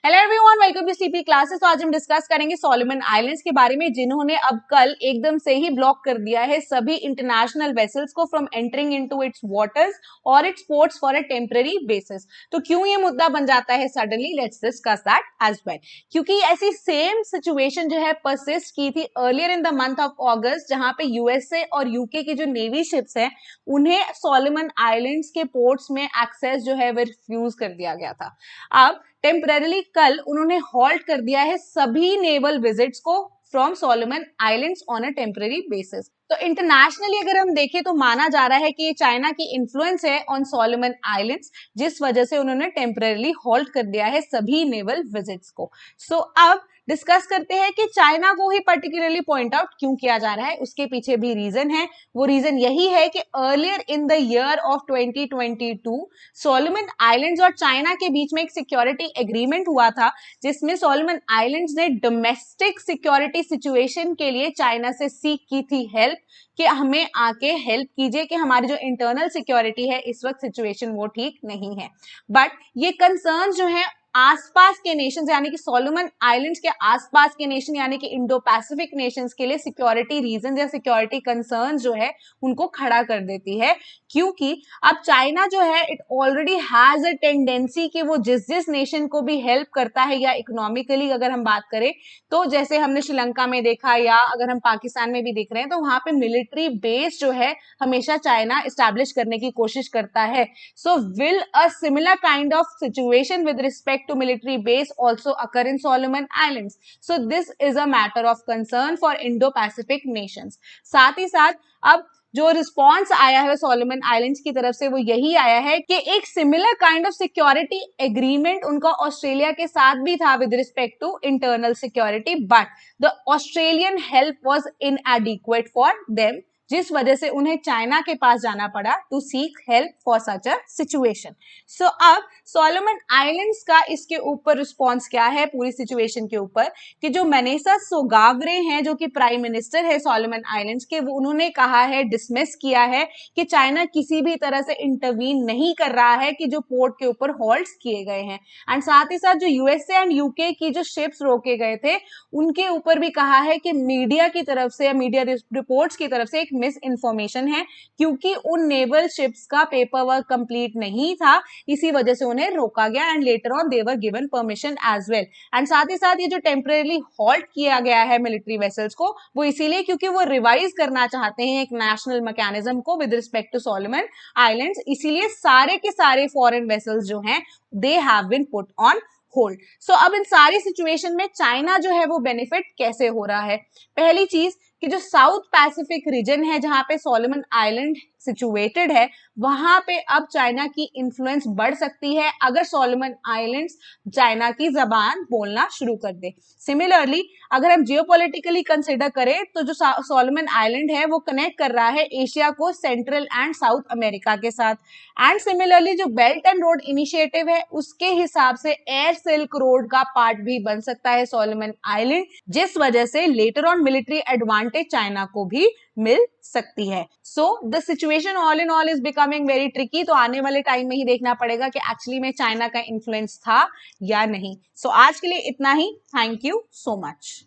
Hello everyone, welcome to CP classes. तो आज हम डिस्कस करेंगे सोलोमन आइलैंड्स के बारे में, जिन्होंने अब कल एकदम से ही ब्लॉक कर दिया है सभी इंटरनेशनल वेसल्स को from entering into its waters और its ports for a temporary basis. तो क्यों ये मुद्दा बन जाता है suddenly, let's discuss that as well. क्योंकि ऐसी सेम सिचुएशन जो है परसिस्ट की थी earlier in the month of August, जहां पे यूएसए और यूके की जो नेवी शिप्स हैं उन्हें सोलोमन आइलैंड्स के पोर्ट्स में एक्सेस जो है वो रिफ्यूज कर दिया गया था। अब टेम्परेली कल उन्होंने हॉल्ट कर दिया है सभी नेवल विजिट्स को from Solomon islands on a temporary basis. तो इंटरनेशनली अगर हम देखें तो माना जा रहा है कि ये चाइना की इन्फ्लुएंस है ऑन सोलोमन आइलैंड्स, जिस वजह से उन्होंने टेम्परेली हॉल्ट कर दिया है सभी नेवल विजिट्स को। सो अब डिस्कस करते हैं कि चाइना को ही पर्टिकुलरली पॉइंट आउट क्यों किया जा रहा है। उसके पीछे भी रीजन है। वो रीजन यही है कि earlier in the year of 2022 Solomon islands और चाइना के बीच में एक सिक्योरिटी एग्रीमेंट हुआ था, जिसमें सोलोमन आइलैंड्स ने डोमेस्टिक सिक्योरिटी सिचुएशन के लिए चाइना से सीख की थी हेल्प, कि हमें आके हेल्प कीजिए कि हमारी जो इंटरनल सिक्योरिटी है इस वक्त सिचुएशन वो ठीक नहीं है। बट ये कंसर्न जो है आसपास के नेशंस यानी कि सोलोमन आइलैंड्स के आसपास के नेशन यानी कि इंडो पैसिफिक नेशंस के लिए सिक्योरिटी रीजन या सिक्योरिटी कंसर्न जो है उनको खड़ा कर देती है। क्योंकि अब चाइना जो है it already has a tendency कि वो जिस जिस नेशन को भी हेल्प करता है या इकोनॉमिकली अगर हम बात करें तो जैसे हमने श्रीलंका में देखा या अगर हम पाकिस्तान में भी देख रहे हैं तो वहां पे मिलिट्री बेस जो है हमेशा चाइना इस्टेब्लिश करने की कोशिश करता है। So will a similar kind of situation with respect to military base also occur in Solomon Islands. So this is a matter of concern for Indo-Pacific nations. साथ ही साथ अब जो रिस्पॉन्स आया है सोलोमन आइलैंड्स की तरफ से वो यही आया है कि एक similar kind of security agreement उनका ऑस्ट्रेलिया के साथ भी था with respect to internal security, but the Australian help was inadequate for them, जिस वजह से उन्हें चाइना के पास जाना पड़ा to seek help for such a situation. So अब सोलोमन आइलैंड्स का इसके ऊपर रिस्पॉन्स क्या है पूरी सिचुएशन के ऊपर, कि जो मनेसा सोगावरे हैं जो कि प्राइम मिनिस्टर है सोलोमन आइलैंड्स के, वो उन्होंने कहा है, डिसमिस किया है कि चाइना किसी भी तरह से इंटरवीन नहीं कर रहा है कि जो पोर्ट के ऊपर हॉल्ट्स किए गए हैं। एंड साथ ही साथ जो यूएसए एंड यूके की जो शिप्स रोके गए थे उनके ऊपर भी कहा है कि मीडिया की तरफ से, मीडिया रिपोर्ट्स की तरफ से एक मिस इन्फॉर्मेशन है, क्योंकि उन नेवल शिप्स का पेपर वर्क कंप्लीट नहीं था, इसी वजह से उन्हें रोका गया and later on they were given permission as well. एंड साथ ही साथ ये जो टेम्परेरी हॉल्ट किया गया है मिलिट्री वेसल्स को वो इसीलिए क्योंकि वो रिवाइज करना चाहते हैं एक नेशनल मैकेनिज्म को with respect to Solomon Islands, इसीलिए सारे के सारे फॉरेन वेसल्स जो हैं they have been put on hold. So अब इन सारी सिचुएशन में चाइना जो है वो बेनिफिट कैसे हो रहा है। पहली चीज कि जो साउथ पैसिफिक रीजन है जहां पे सोलोमन आइलैंड सिचुएटेड है, वहां पे अब चाइना की इन्फ्लुएंस बढ़ सकती है अगर सोलोमन आइलैंड्स चाइना की जबान बोलना शुरू कर दे। सिमिलरली अगर हम जियोपॉलिटिकली कंसिडर करें तो जो सोलोमन आइलैंड है वो कनेक्ट कर रहा है एशिया को सेंट्रल एंड साउथ अमेरिका के साथ। एंड सिमिलरली जो बेल्ट एंड रोड इनिशिएटिव है उसके हिसाब से एयर सिल्क रोड का पार्ट भी बन सकता है सोलोमन आइलैंड, जिस वजह से later on military advantage China को भी मिल सकती है। So the situation all in all is becoming very tricky. तो आने वाले टाइम में ही देखना पड़ेगा कि एक्चुअली में चाइना का इन्फ्लुएंस था या नहीं। सो आज के लिए इतना ही। Thank you so much.